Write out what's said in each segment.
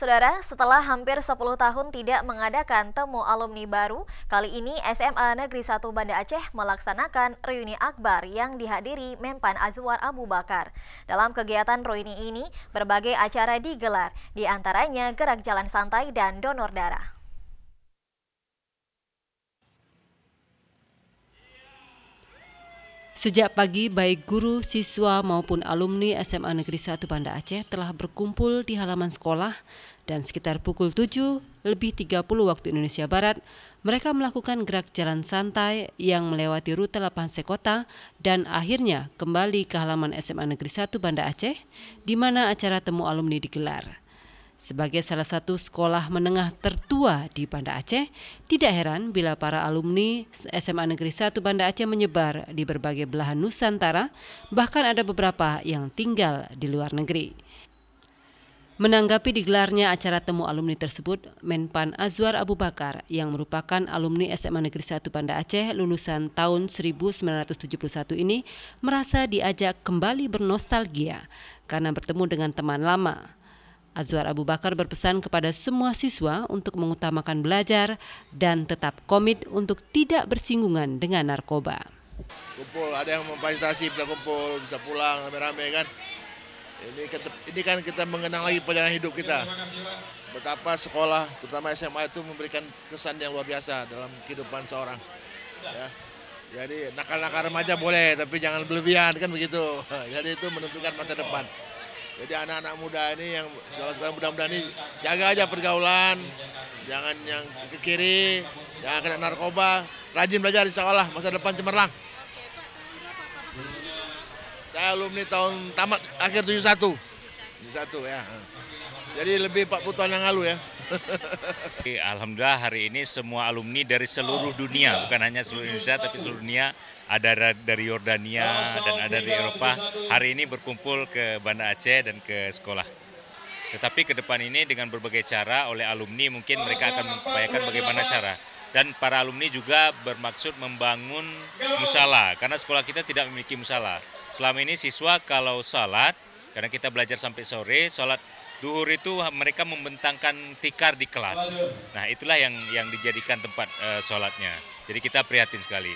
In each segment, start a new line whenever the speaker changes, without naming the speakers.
Saudara, setelah hampir 10 tahun tidak mengadakan temu alumni baru, kali ini SMA Negeri 1 Banda Aceh melaksanakan reuni akbar yang dihadiri Menpan Azwar Abu Bakar. Dalam kegiatan reuni ini, berbagai acara digelar, di antaranya gerak jalan santai dan donor darah.
Sejak pagi, baik guru, siswa maupun alumni SMA Negeri 1 Banda Aceh telah berkumpul di halaman sekolah dan sekitar pukul 7:30 waktu Indonesia Barat, mereka melakukan gerak jalan santai yang melewati rute Lapang Sekota dan akhirnya kembali ke halaman SMA Negeri 1 Banda Aceh, di mana acara temu alumni digelar. Sebagai salah satu sekolah menengah tertua di Banda Aceh, tidak heran bila para alumni SMA Negeri 1 Banda Aceh menyebar di berbagai belahan Nusantara, bahkan ada beberapa yang tinggal di luar negeri. Menanggapi digelarnya acara temu alumni tersebut, Menpan Azwar Abu Bakar yang merupakan alumni SMA Negeri 1 Banda Aceh lulusan tahun 1971 ini merasa diajak kembali bernostalgia karena bertemu dengan teman lama. Azwar Abu Bakar berpesan kepada semua siswa untuk mengutamakan belajar dan tetap komit untuk tidak bersinggungan dengan narkoba.
Kumpul, ada yang memfasilitasi bisa kumpul, bisa pulang rame-rame kan. Ini kan kita mengenang lagi perjalanan hidup kita. Betapa sekolah, terutama SMA itu memberikan kesan yang luar biasa dalam kehidupan seorang. Ya. Jadi nakal-nakal remaja boleh, tapi jangan berlebihan kan begitu. Jadi itu menentukan masa depan. Jadi anak-anak muda ini yang sekolah-sekolah muda-muda ini jaga aja pergaulan, jangan yang ke kiri, jangan kena narkoba, rajin belajar di sekolah, masa depan cemerlang. Saya alumni tahun tamat akhir 71 ya. Jadi lebih 40 tahun yang lalu ya.
Alhamdulillah hari ini semua alumni dari seluruh dunia, bukan hanya seluruh Indonesia tapi seluruh dunia, ada dari Yordania dan ada dari Eropa, hari ini berkumpul ke Banda Aceh dan ke sekolah. Tetapi ke depan ini dengan berbagai cara oleh alumni mungkin mereka akan mengupayakan bagaimana cara. Dan para alumni juga bermaksud membangun musala, karena sekolah kita tidak memiliki musala. Selama ini siswa kalau sholat, karena kita belajar sampai sore, sholat duhur itu mereka membentangkan tikar di kelas. Nah itulah yang dijadikan tempat sholatnya. Jadi kita prihatin sekali.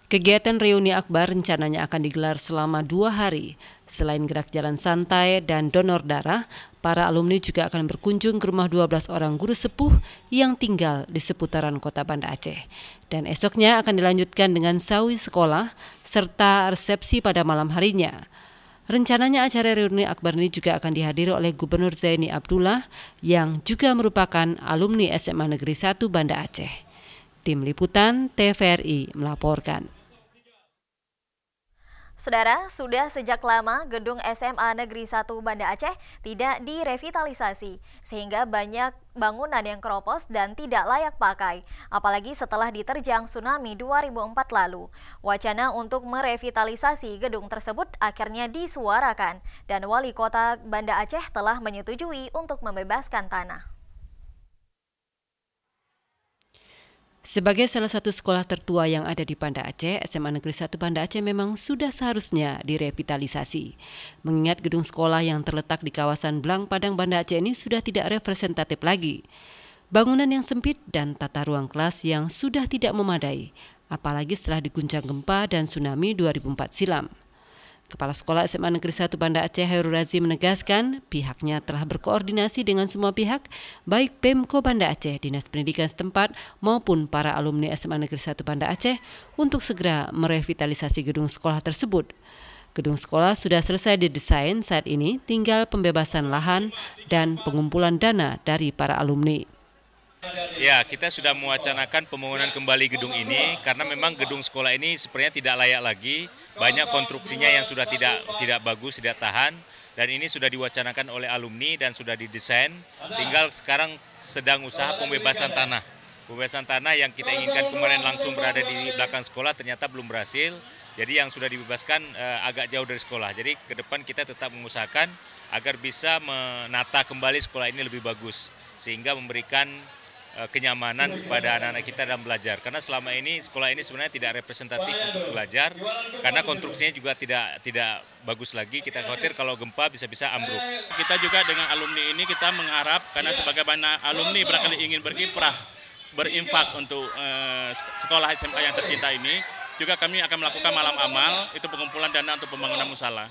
Kegiatan reuni akbar rencananya akan digelar selama 2 hari. Selain gerak jalan santai dan donor darah, para alumni juga akan berkunjung ke rumah 12 orang guru sepuh yang tinggal di seputaran kota Banda Aceh. Dan esoknya akan dilanjutkan dengan sawi sekolah serta resepsi pada malam harinya. Rencananya acara reuni akbar ini juga akan dihadiri oleh Gubernur Zaini Abdullah yang juga merupakan alumni SMA Negeri 1 Banda Aceh. Tim Liputan TVRI melaporkan.
Saudara, sudah sejak lama gedung SMA Negeri 1 Banda Aceh tidak direvitalisasi, sehingga banyak bangunan yang keropos dan tidak layak pakai, apalagi setelah diterjang tsunami 2004 lalu. Wacana untuk merevitalisasi gedung tersebut akhirnya disuarakan, dan Wali Kota Banda Aceh telah menyetujui untuk membebaskan tanah.
Sebagai salah satu sekolah tertua yang ada di Banda Aceh, SMA Negeri 1 Banda Aceh memang sudah seharusnya direvitalisasi. Mengingat gedung sekolah yang terletak di kawasan Blang Padang Banda Aceh ini sudah tidak representatif lagi. Bangunan yang sempit dan tata ruang kelas yang sudah tidak memadai, apalagi setelah diguncang gempa dan tsunami 2004 silam. Kepala Sekolah SMA Negeri 1 Banda Aceh Hairul Razi menegaskan pihaknya telah berkoordinasi dengan semua pihak, baik Pemko Banda Aceh, Dinas Pendidikan setempat maupun para alumni SMA Negeri 1 Banda Aceh untuk segera merevitalisasi gedung sekolah tersebut. Gedung sekolah sudah selesai didesain, saat ini tinggal pembebasan lahan dan pengumpulan dana dari para alumni.
Ya, kita sudah mewacanakan pembangunan kembali gedung ini karena memang gedung sekolah ini sepertinya tidak layak lagi. Banyak konstruksinya yang sudah tidak bagus, tidak tahan, dan ini sudah diwacanakan oleh alumni dan sudah didesain. Tinggal sekarang sedang usaha pembebasan tanah. Pembebasan tanah yang kita inginkan kemarin langsung berada di belakang sekolah ternyata belum berhasil. Jadi yang sudah dibebaskan agak jauh dari sekolah. Jadi ke depan kita tetap mengusahakan agar bisa menata kembali sekolah ini lebih bagus sehingga memberikan kenyamanan kepada anak-anak kita dalam belajar. Karena selama ini sekolah ini sebenarnya tidak representatif untuk belajar, karena konstruksinya juga tidak bagus lagi. Kita khawatir kalau gempa bisa-bisa ambruk.
Kita juga dengan alumni ini kita mengharap, karena sebagai alumni barangkali ingin berkiprah, berinfak untuk sekolah SMA yang tercinta ini, juga kami akan melakukan malam amal, itu pengumpulan dana untuk pembangunan musala.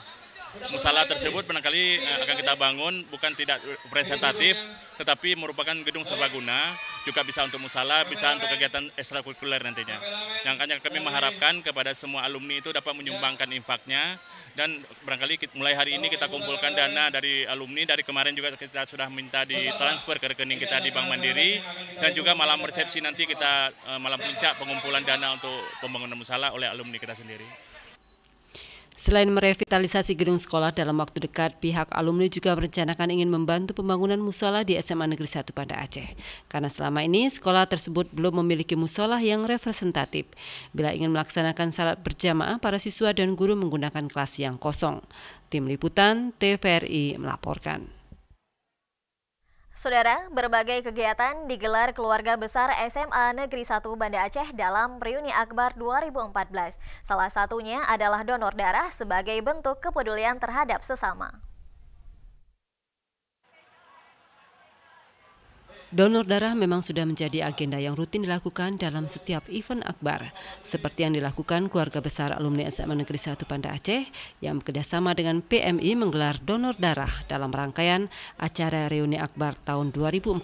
Musala tersebut barangkali akan kita bangun bukan tidak representatif, tetapi merupakan gedung serbaguna, juga bisa untuk musala, bisa untuk kegiatan ekstrakurikuler nantinya. Yang kami mengharapkan kepada semua alumni itu dapat menyumbangkan infaknya, dan barangkali mulai hari ini kita kumpulkan dana dari alumni. Dari kemarin juga kita sudah minta ditransfer ke rekening kita di Bank Mandiri, dan juga malam resepsi nanti kita malam puncak pengumpulan dana untuk pembangunan musala oleh alumni kita sendiri.
Selain merevitalisasi gedung sekolah dalam waktu dekat, pihak alumni juga merencanakan ingin membantu pembangunan musola di SMA Negeri 1 Banda Aceh. Karena selama ini sekolah tersebut belum memiliki musola yang representatif. Bila ingin melaksanakan salat berjamaah, para siswa dan guru menggunakan kelas yang kosong. Tim Liputan TVRI melaporkan.
Saudara, berbagai kegiatan digelar keluarga besar SMA Negeri 1 Banda Aceh dalam Reuni Akbar 2014. Salah satunya adalah donor darah sebagai bentuk kepedulian terhadap sesama.
Donor darah memang sudah menjadi agenda yang rutin dilakukan dalam setiap event akbar, seperti yang dilakukan keluarga besar alumni SMA Negeri 1 Banda Aceh yang bekerjasama dengan PMI menggelar donor darah dalam rangkaian acara Reuni Akbar tahun 2014.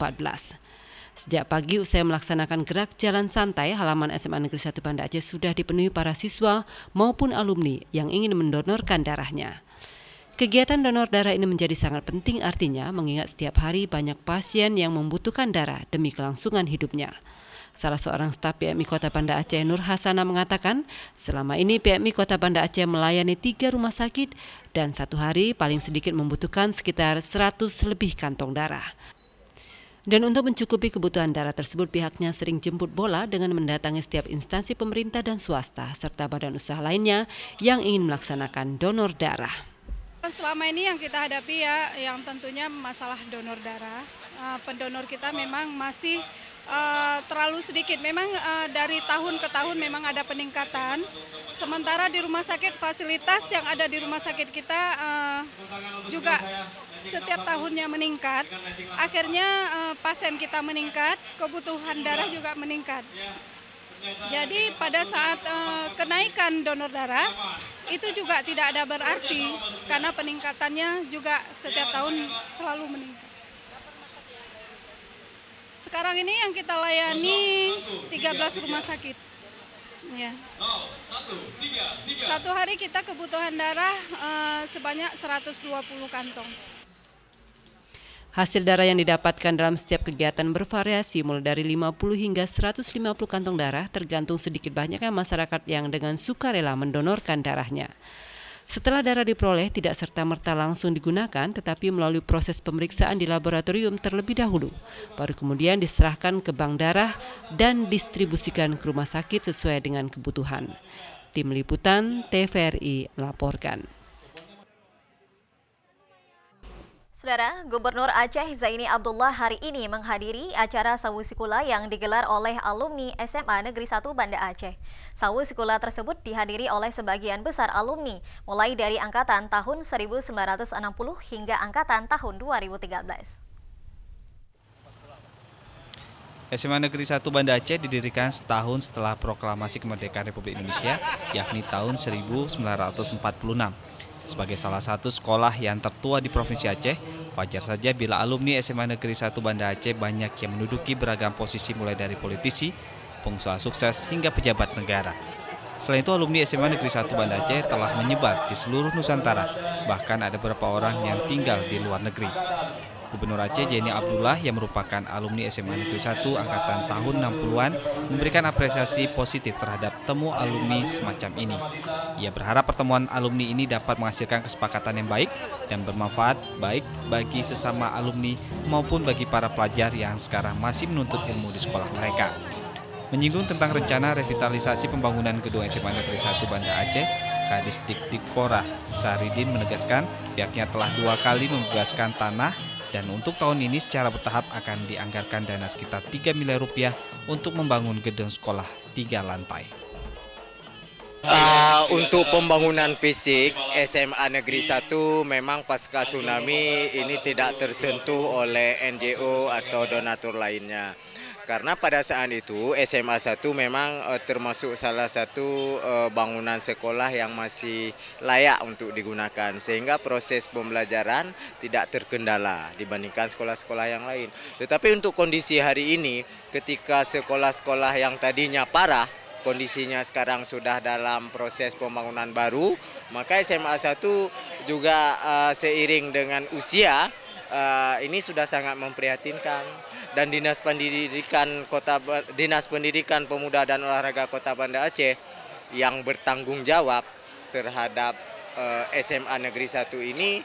Sejak pagi usai melaksanakan gerak jalan santai, halaman SMA Negeri 1 Banda Aceh sudah dipenuhi para siswa maupun alumni yang ingin mendonorkan darahnya. Kegiatan donor darah ini menjadi sangat penting artinya mengingat setiap hari banyak pasien yang membutuhkan darah demi kelangsungan hidupnya. Salah seorang staf PMI Kota Banda Aceh, Nur Hasana, mengatakan selama ini PMI Kota Banda Aceh melayani 3 rumah sakit dan satu hari paling sedikit membutuhkan sekitar 100 lebih kantong darah. Dan untuk mencukupi kebutuhan darah tersebut, pihaknya sering jemput bola dengan mendatangi setiap instansi pemerintah dan swasta serta badan usaha lainnya yang ingin melaksanakan donor darah.
Selama ini yang kita hadapi ya, yang tentunya masalah donor darah. Pendonor kita memang masih terlalu sedikit. Memang dari tahun ke tahun memang ada peningkatan. Sementara di rumah sakit, fasilitas yang ada di rumah sakit kita juga setiap tahunnya meningkat. Akhirnya pasien kita meningkat, kebutuhan darah juga meningkat. Jadi pada saat kenaikan donor darah itu juga tidak ada berarti karena peningkatannya juga setiap tahun selalu meningkat. Sekarang ini yang kita layani 13 rumah sakit. Ya. Satu hari kita kebutuhan darah sebanyak 120 kantong.
Hasil darah yang didapatkan dalam setiap kegiatan bervariasi mulai dari 50 hingga 150 kantong darah tergantung sedikit banyaknya masyarakat yang dengan sukarela mendonorkan darahnya. Setelah darah diperoleh tidak serta-merta langsung digunakan tetapi melalui proses pemeriksaan di laboratorium terlebih dahulu. Baru kemudian diserahkan ke bank darah dan distribusikan ke rumah sakit sesuai dengan kebutuhan. Tim Liputan TVRI melaporkan.
Saudara, Gubernur Aceh Zaini Abdullah hari ini menghadiri acara Sawu Sikula yang digelar oleh alumni SMA Negeri 1 Banda Aceh. Sawu Sikula tersebut dihadiri oleh sebagian besar alumni, mulai dari angkatan tahun 1960 hingga angkatan tahun 2013.
SMA Negeri 1 Banda Aceh didirikan setahun setelah proklamasi kemerdekaan Republik Indonesia, yakni tahun 1946. Sebagai salah satu sekolah yang tertua di Provinsi Aceh, wajar saja bila alumni SMA Negeri 1 Banda Aceh banyak yang menduduki beragam posisi mulai dari politisi, pengusaha sukses hingga pejabat negara. Selain itu, alumni SMA Negeri 1 Banda Aceh telah menyebar di seluruh Nusantara, bahkan ada beberapa orang yang tinggal di luar negeri. Gubernur Aceh Zaini Abdullah yang merupakan alumni SMA Negeri 1 angkatan tahun 60-an memberikan apresiasi positif terhadap temu alumni semacam ini. Ia berharap pertemuan alumni ini dapat menghasilkan kesepakatan yang baik dan bermanfaat baik bagi sesama alumni maupun bagi para pelajar yang sekarang masih menuntut ilmu di sekolah mereka. Menyinggung tentang rencana revitalisasi pembangunan gedung SMA Negeri 1 Banda Aceh, Kadis Dikdikpora Saridin menegaskan pihaknya telah 2 kali membebaskan tanah Dan untuk tahun ini secara bertahap akan dianggarkan dana sekitar 3 miliar rupiah untuk membangun gedung sekolah 3 lantai.
Untuk pembangunan fisik SMA Negeri 1 memang pasca tsunami ini tidak tersentuh oleh NGO atau donatur lainnya. Karena pada saat itu SMA 1 memang termasuk salah satu bangunan sekolah yang masih layak untuk digunakan. Sehingga proses pembelajaran tidak terkendala dibandingkan sekolah-sekolah yang lain. Tetapi untuk kondisi hari ini ketika sekolah-sekolah yang tadinya parah, kondisinya sekarang sudah dalam proses pembangunan baru, maka SMA 1 juga seiring dengan usia ini sudah sangat memprihatinkan. Dan Dinas Pendidikan Pemuda dan Olahraga Kota Banda Aceh yang bertanggung jawab terhadap SMA Negeri 1 ini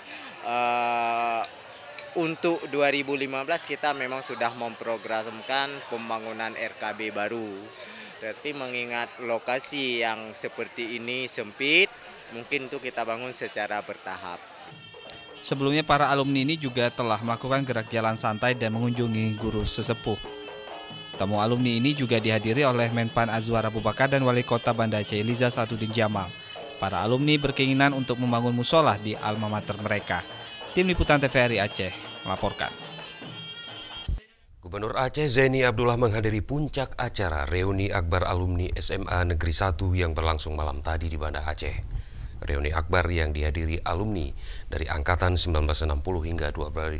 untuk 2015 kita memang sudah memprogramkan pembangunan RKB baru. Tapi mengingat lokasi yang seperti ini sempit, mungkin itu kita bangun secara bertahap.
Sebelumnya para alumni ini juga telah melakukan gerak jalan santai dan mengunjungi guru sesepuh. Tamu alumni ini juga dihadiri oleh Menpan Azwar Abu Bakar dan Wali Kota Banda Aceh Liza Sadudin Jamal. Para alumni berkeinginan untuk membangun musola di alma mater mereka. Tim Liputan TVRI Aceh melaporkan.
Gubernur Aceh Zaini Abdullah menghadiri puncak acara reuni akbar alumni SMA Negeri 1 yang berlangsung malam tadi di Banda Aceh. Reuni akbar yang dihadiri alumni dari angkatan 1960 hingga 2013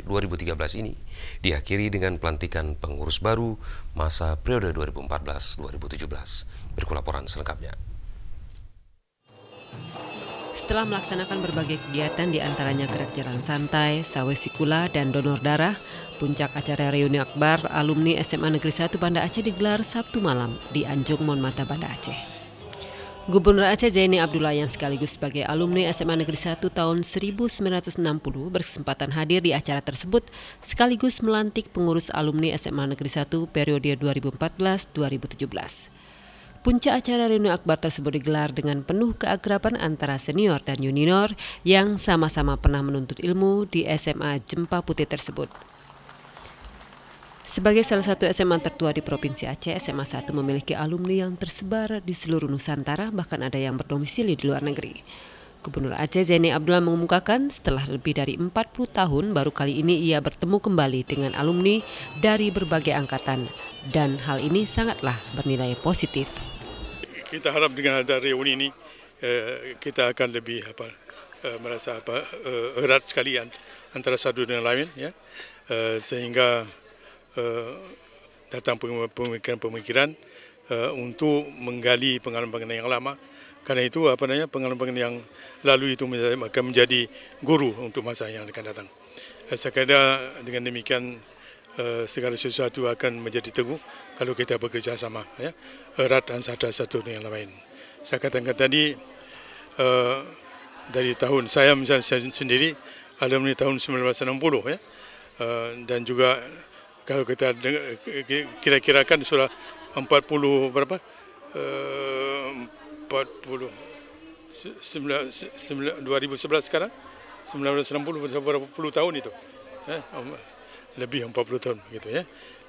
ini diakhiri dengan pelantikan pengurus baru masa periode 2014-2017. Berikut laporan selengkapnya.
Setelah melaksanakan berbagai kegiatan diantaranya gerak jalan santai, sawah sikula, dan donor darah, puncak acara reuni akbar alumni SMA Negeri 1 Banda Aceh digelar Sabtu malam di Anjung Monmata, Banda Aceh. Gubernur Aceh Zaini Abdullah yang sekaligus sebagai alumni SMA Negeri 1 tahun 1960 berkesempatan hadir di acara tersebut sekaligus melantik pengurus alumni SMA Negeri 1 periode 2014-2017. Puncak acara reuni akbar tersebut digelar dengan penuh keakraban antara senior dan junior yang sama-sama pernah menuntut ilmu di SMA Jempa Putih tersebut. Sebagai salah satu SMA tertua di Provinsi Aceh, SMA 1 memiliki alumni yang tersebar di seluruh Nusantara, bahkan ada yang berdomisili di luar negeri. Gubernur Aceh Zaini Abdullah mengumumkan setelah lebih dari 40 tahun baru kali ini ia bertemu kembali dengan alumni dari berbagai angkatan dan hal ini sangatlah bernilai positif.
Kita harap dengan ada reuni ini kita akan lebih merasa erat sekali antara satu dengan lain, ya, sehingga datang pemikiran-pemikiran untuk menggali pengalaman-pengalaman yang lama. Karena itu pengalaman yang lalu itu akan menjadi guru untuk masa yang akan datang. Saya kira dengan demikian segala sesuatu akan menjadi teguh kalau kita bekerja sama, ya, erat antara satu dengan lain. Saya katakan tadi dari tahun saya misalnya sendiri alumni tahun 1960, ya, dan juga kalau kita kira-kirakan sudah 40 berapa? 2011 sekarang 1960 berapa puluh tahun itu, lebih 40 tahun gitu, ya.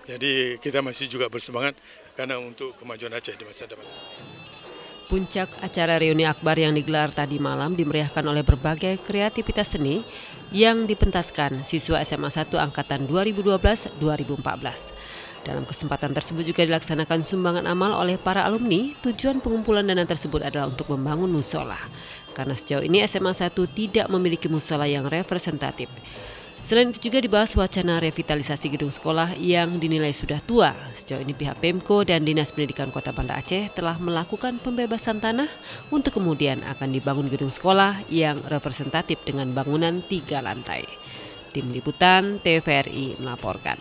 Jadi kita masih juga bersemangat karena untuk kemajuan Aceh di masa depan.
Puncak acara reuni akbar yang digelar tadi malam dimeriahkan oleh berbagai kreativitas seni yang dipentaskan siswa SMA 1 angkatan 2012-2014. Dalam kesempatan tersebut juga dilaksanakan sumbangan amal oleh para alumni. Tujuan pengumpulan dana tersebut adalah untuk membangun musola. Karena sejauh ini SMA 1 tidak memiliki musola yang representatif. Selain itu juga dibahas wacana revitalisasi gedung sekolah yang dinilai sudah tua. Sejauh ini pihak Pemko dan Dinas Pendidikan Kota Banda Aceh telah melakukan pembebasan tanah untuk kemudian akan dibangun gedung sekolah yang representatif dengan bangunan 3 lantai. Tim Liputan TVRI melaporkan.